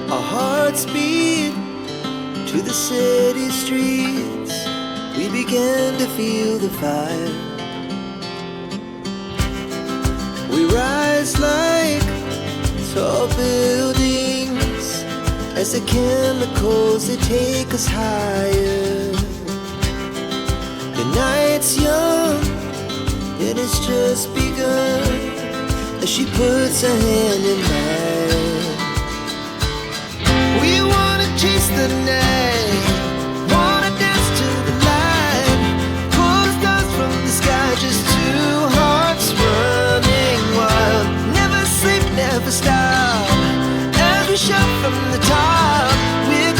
Our hearts beat to the city streets. We began to feel the fire. We rise like tall buildings as the chemicals, they take us higher. The night's young and it's just begun as she puts her hand in mine. We wanna chase the night, wanna dance to the light, pull stars from the sky, just two hearts running wild. Never sleep, never stop, as we shout from the top. We're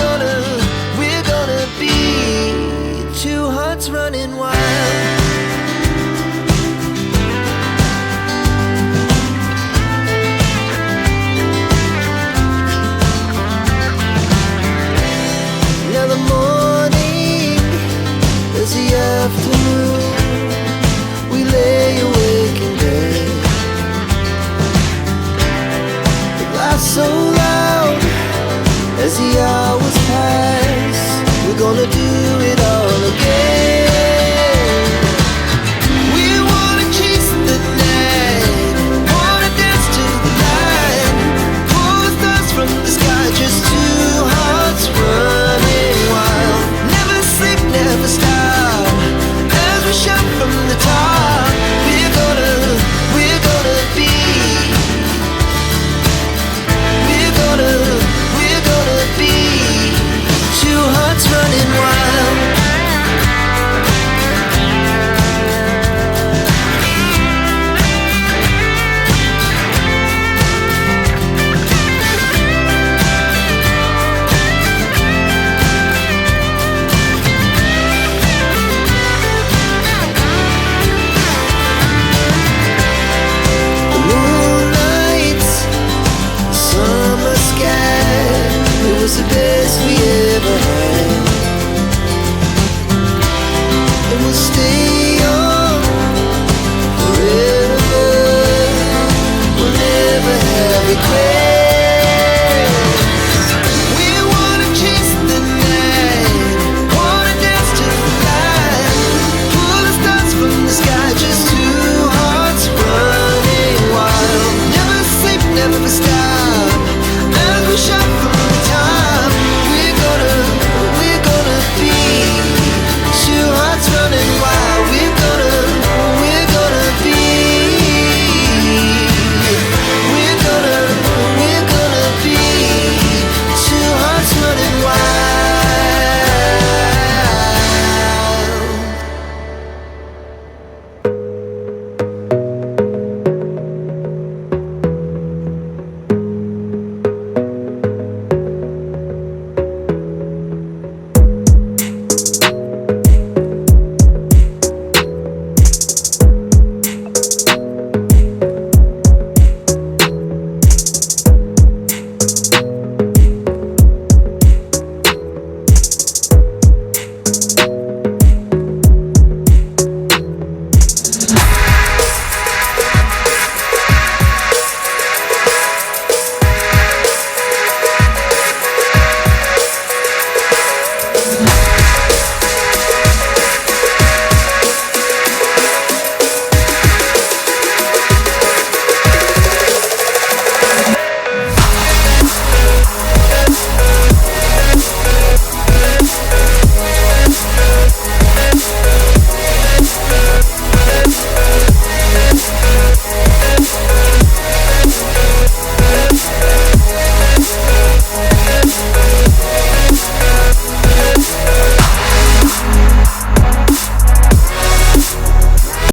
gonna be two hearts running wild. Afternoon, we lay awake in bed. The laugh so loud as the hours pass. We're gonna do it all again. We wanna chase the night, wanna dance to the light, pull the stars from the sky, just two hearts running wild. Never sleep, never stop, shout from the top. We're gonna be, we're gonna be two hearts running wild.